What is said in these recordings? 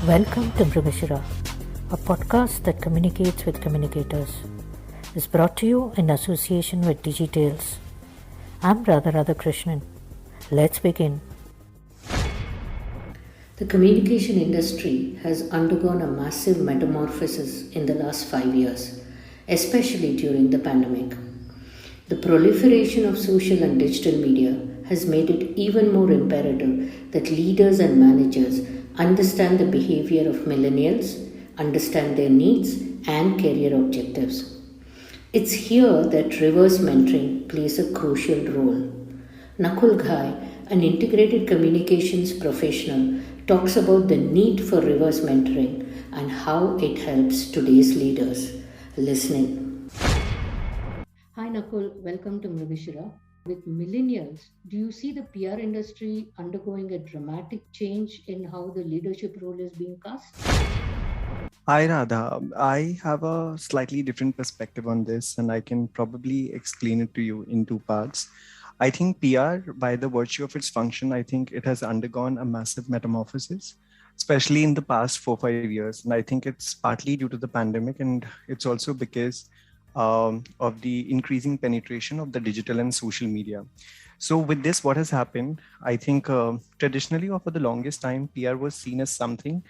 Welcome to Mrigashira, a podcast that communicates with communicators. Is brought to you in association with Digitales. I'm Radha Krishnan. Let's begin. The communication industry has undergone a massive metamorphosis in the last 5 years, especially during the pandemic. The proliferation of social and digital media has made it even more imperative that leaders and managers understand the behavior of millennials, understand their needs and career objectives. It's here that reverse mentoring plays a crucial role. Nakul Ghai, an integrated communications professional, talks about the need for reverse mentoring and how it helps today's leaders. Listen. Hi Nakul, welcome to Mrigashira. With millennials, do you see the PR industry undergoing a dramatic change in how the leadership role is being cast? Hi Radha, I have a slightly different perspective on this, and I can probably explain it to you in two parts. I think PR, by the virtue of its function, I think it has undergone a massive metamorphosis, especially in the past 4-5 years. And I think it's partly due to the pandemic, and it's also because of the increasing penetration of the digital and social media. So with this, what has happened, I think traditionally or for the longest time, PR was seen as something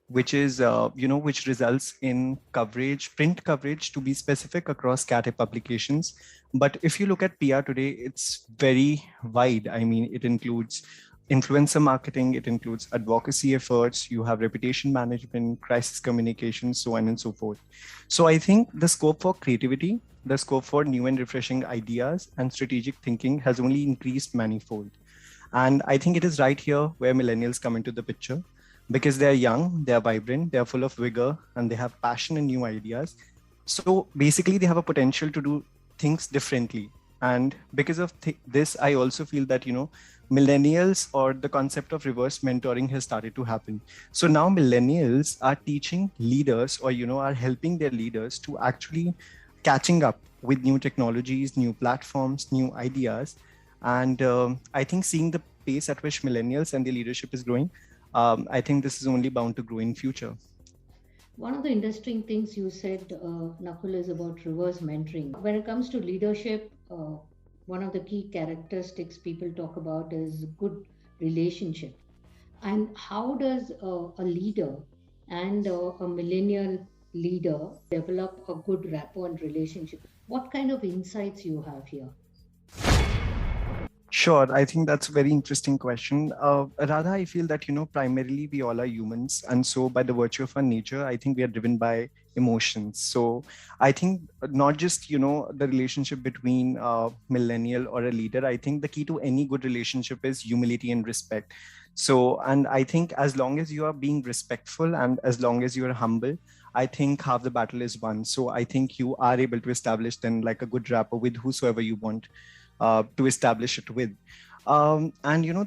which is, which results in coverage, print coverage to be specific across CAT publications. But if you look at PR today, it's very wide. I mean, it includes influencer marketing, it includes advocacy efforts, you have reputation management, crisis communication, so on and so forth. So I think the scope for creativity, the scope for new and refreshing ideas and strategic thinking has only increased manifold. And I think it is right here where millennials come into the picture, because they're young, they're vibrant, they're full of vigor, and they have passion and new ideas. So basically, they have a potential to do things differently. And because of this, I also feel that, millennials or the concept of reverse mentoring has started to happen. So now millennials are teaching leaders or, are helping their leaders to actually catching up with new technologies, new platforms, new ideas. And I think seeing the pace at which millennials and their leadership is growing, I think this is only bound to grow in future. One of the interesting things you said, Nakul, is about reverse mentoring. When it comes to leadership, one of the key characteristics people talk about is good relationship. And how does a leader and a millennial leader develop a good rapport and relationship? What kind of insights you have here? Sure, I think that's a very interesting question. Radha, I feel that, primarily we all are humans. And so by the virtue of our nature, I think we are driven by emotions. So I think not just, the relationship between a millennial or a leader, I think the key to any good relationship is humility and respect. So, and I think as long as you are being respectful and as long as you are humble, I think half the battle is won. So I think you are able to establish then like a good rapport with whosoever you want to establish it with. And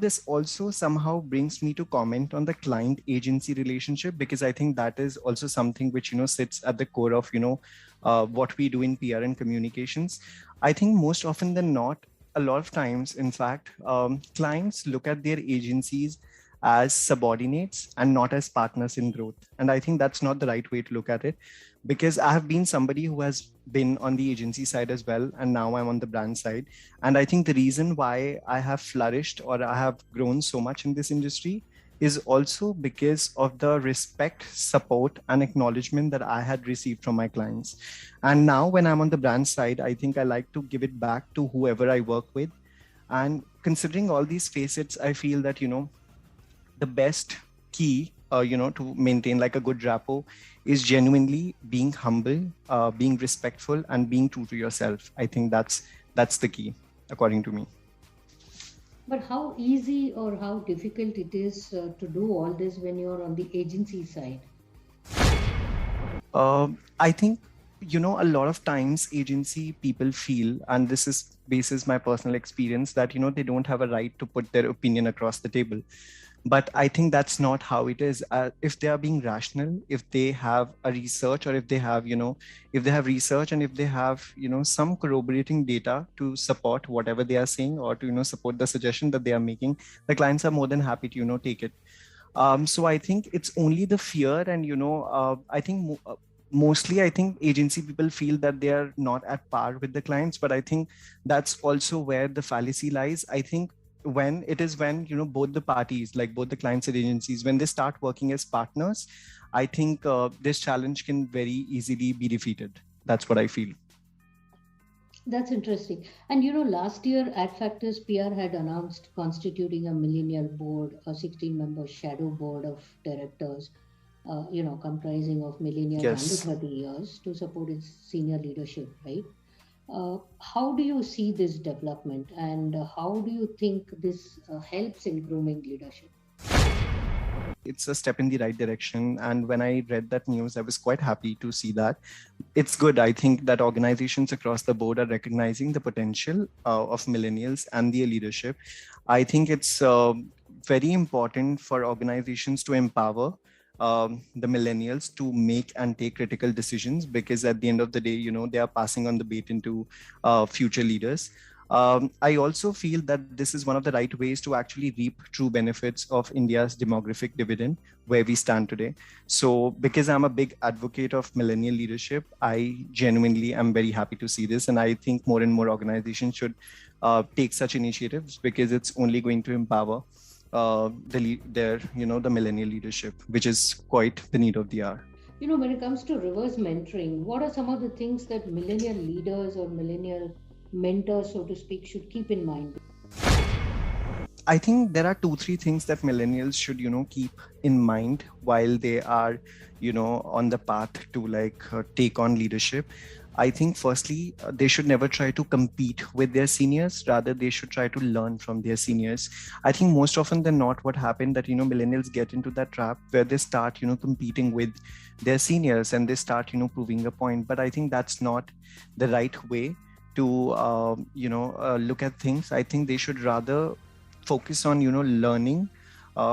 this also somehow brings me to comment on the client agency relationship, because I think that is also something which sits at the core of what we do in PR and communications. I think most often than not, a lot of times, in fact, clients look at their agencies as subordinates and not as partners in growth. And I think that's not the right way to look at it, because I have been somebody who has been on the agency side as well, and now I'm on the brand side. And I think the reason why I have flourished or I have grown so much in this industry is also because of the respect, support, and acknowledgement that I had received from my clients. And now when I'm on the brand side, I think I like to give it back to whoever I work with. And considering all these facets, I feel that, the best key, to maintain like a good rapport is genuinely being humble, being respectful, and being true to yourself. I think that's the key, according to me. But how easy or how difficult it is to do all this when you're on the agency side? I think, a lot of times agency people feel, and this is basis my personal experience, that, they don't have a right to put their opinion across the table. But I think that's not how it is. If they are being rational, if they have a research, or if they have, if they have research and if they have, some corroborating data to support whatever they are saying, or to, support the suggestion that they are making, the clients are more than happy to, take it. So I think it's only the fear, and I think mostly I think agency people feel that they are not at par with the clients, but I think that's also where the fallacy lies. I think when both the parties, like both the clients and agencies, when they start working as partners, I think this challenge can very easily be defeated. That's what I feel. That's interesting. And last year, AdFactors PR had announced constituting a millennial board, a 16-member shadow board of directors, comprising of millennials under Yes. 30 years to support its senior leadership, right? How do you see this development, and how do you think this helps in grooming leadership? It's a step in the right direction. And when I read that news, I was quite happy to see that. It's good. I think that organizations across the board are recognizing the potential of millennials and their leadership. I think it's very important for organizations to empower the millennials to make and take critical decisions, because at the end of the day, they are passing on the baton to future leaders. I also feel that this is one of the right ways to actually reap true benefits of India's demographic dividend where we stand today. So, because I'm a big advocate of millennial leadership, I genuinely am very happy to see this. And I think more and more organizations should take such initiatives, because it's only going to empower the millennial leadership, which is quite the need of the hour. When it comes to reverse mentoring, what are some of the things that millennial leaders or millennial mentors, so to speak, should keep in mind? I think there are 2-3 things that millennials should, keep in mind while they are, on the path to take on leadership. I think firstly, they should never try to compete with their seniors. Rather, they should try to learn from their seniors. I think most often than not, what happened that, millennials get into that trap where they start, competing with their seniors, and they start, proving a point. But I think that's not the right way to, look at things. I think they should rather focus on, learning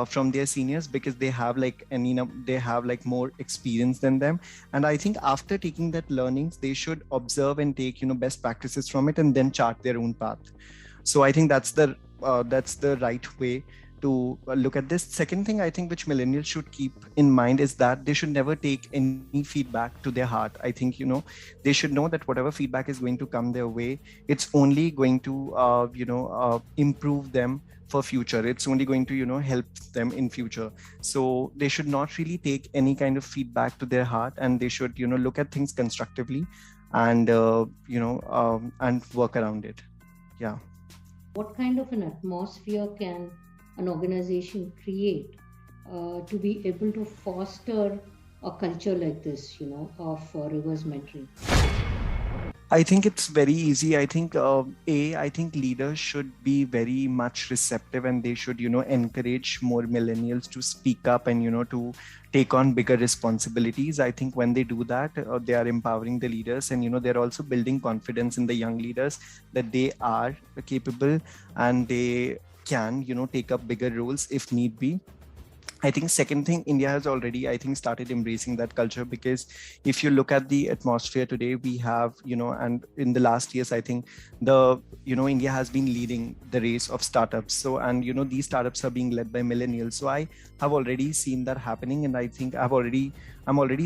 from their seniors, because they have more experience than them. And I think after taking that learnings, they should observe and take best practices from it, and then chart their own path. So I think that's the right way to look at this. Second thing I think which millennials should keep in mind is that they should never take any feedback to their heart. I think they should know that whatever feedback is going to come their way, it's only going to improve them for future. It's only going to help them in future. So they should not really take any kind of feedback to their heart, and they should look at things constructively, and and work around it. Yeah. What kind of an atmosphere can an organization create to be able to foster a culture like this, of reverse mentoring? I think it's very easy. I think I think leaders should be very much receptive, and they should encourage more millennials to speak up and to take on bigger responsibilities. I think when they do that, they are empowering the leaders, and they're also building confidence in the young leaders that they are capable and they can take up bigger roles if need be. I think second thing, India has already, I think, started embracing that culture, because if you look at the atmosphere today, we have, and in the last years, I think India has been leading the race of startups. So, and, these startups are being led by millennials. So I have already seen that happening. And I think I'm already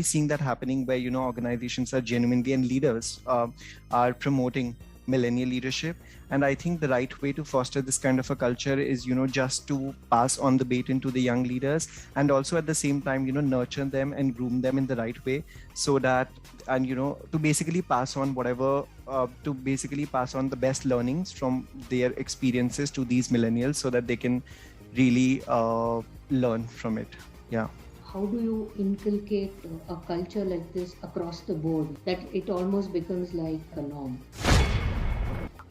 seeing that happening where, organizations are genuinely, and leaders are promoting millennial leadership. And I think the right way to foster this kind of a culture is just to pass on the baton to the young leaders, and also at the same time nurture them and groom them in the right way, so that, and to basically pass on the best learnings from their experiences to these millennials, so that they can really learn from it. Yeah. How do you inculcate a culture like this across the board that it almost becomes like a norm?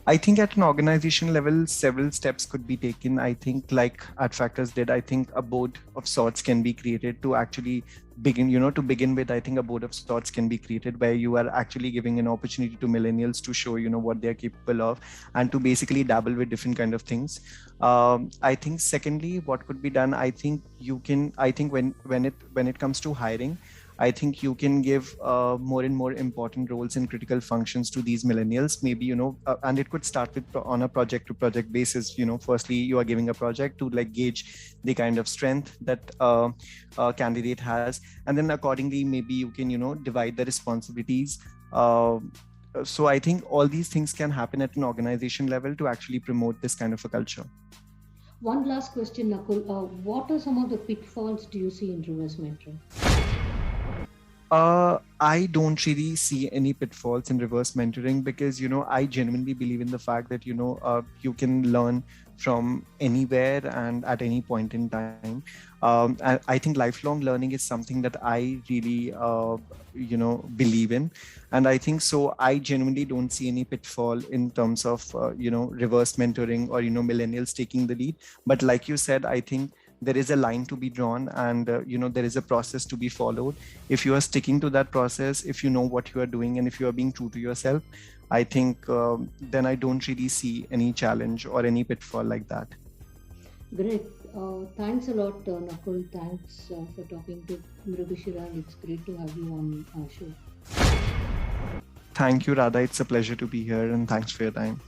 I think at an organization level, several steps could be taken. I think like AdFactors did, I think a board of sorts can be created to actually begin with. I think a board of sorts can be created where you are actually giving an opportunity to millennials to show, what they're capable of, and to basically dabble with different kind of things. I think secondly, what could be done, I think when it comes to hiring, I think you can give more and more important roles and critical functions to these millennials. Maybe, and it could start with on a project to project basis. Firstly, you are giving a project to like gauge the kind of strength that a candidate has. And then accordingly, maybe you can, divide the responsibilities. So I think all these things can happen at an organization level to actually promote this kind of a culture. One last question, Nakul. What are some of the pitfalls do you see in reverse mentoring? I don't really see any pitfalls in reverse mentoring because, I genuinely believe in the fact that, you can learn from anywhere and at any point in time. I think lifelong learning is something that I really, believe in. And I think so, I genuinely don't see any pitfall in terms of, reverse mentoring or, millennials taking the lead. But like you said, I think there is a line to be drawn and there is a process to be followed. If you are sticking to that process, if you know what you are doing, and if you are being true to yourself, I think then I don't really see any challenge or any pitfall like that. Great. Thanks a lot, Nakul. Thanks for talking to Mrigashira, and it's great to have you on our show. Thank you, Radha. It's a pleasure to be here, and thanks for your time.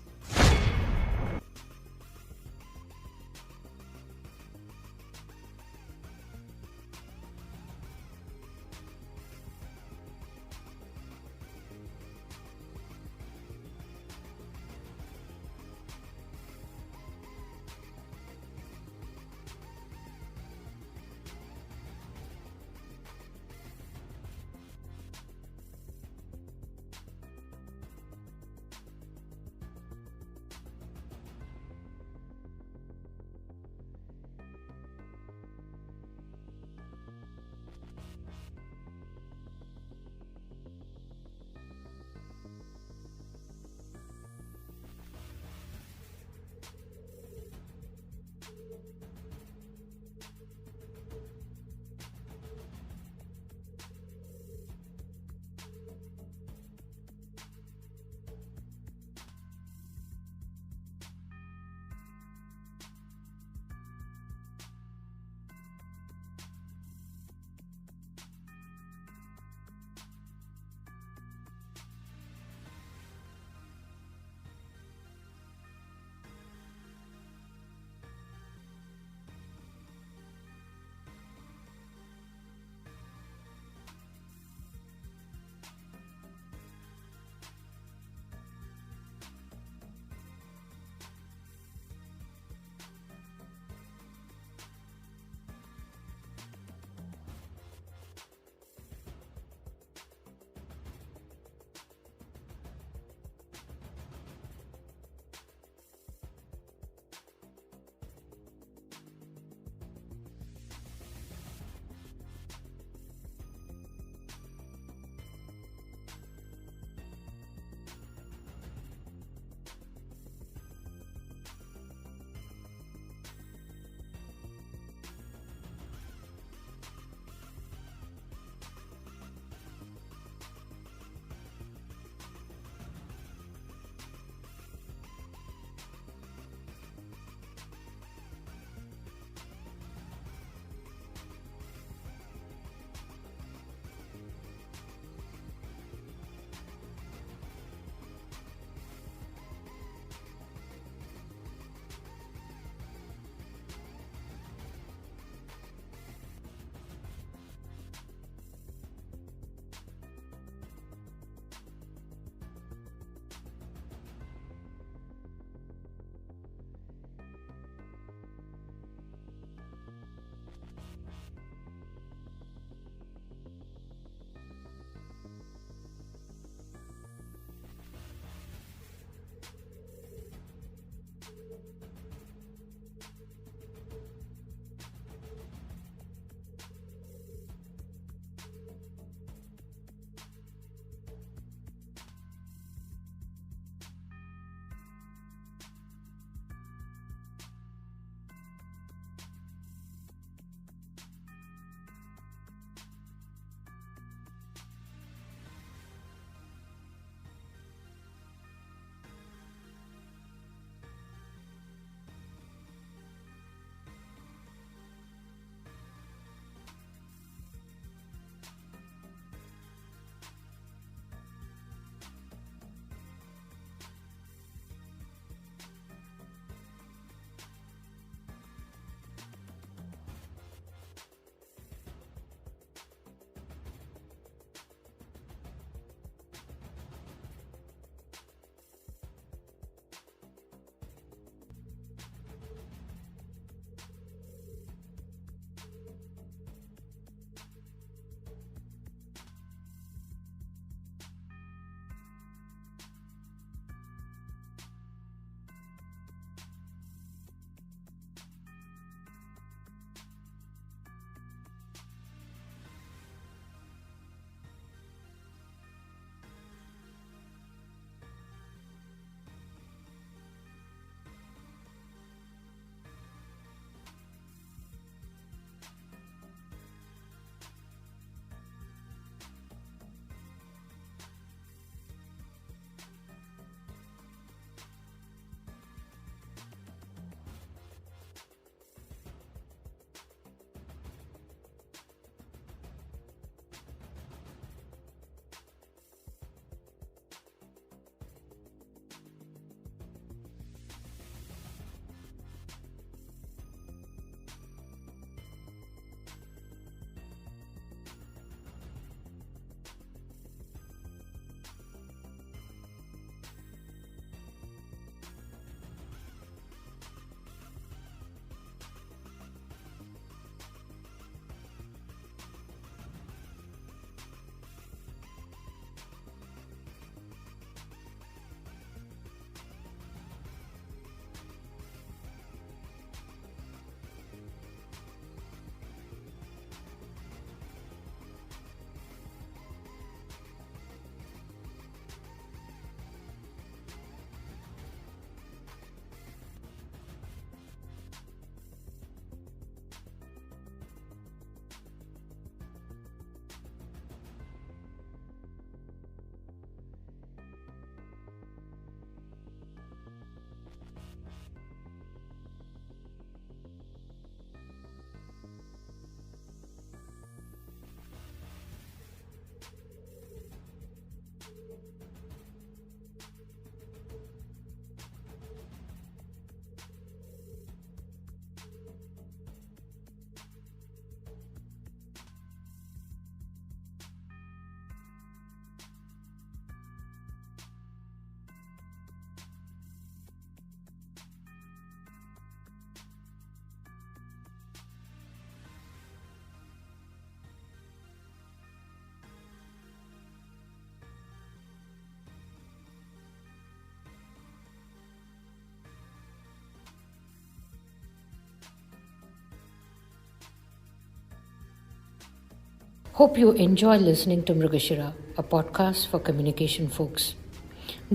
Hope you enjoy listening to Mrigashira, a podcast for communication folks.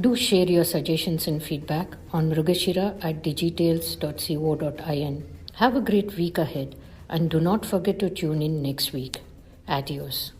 Do share your suggestions and feedback on mrigashira@digitales.co.in. Have a great week ahead and do not forget to tune in next week. Adios.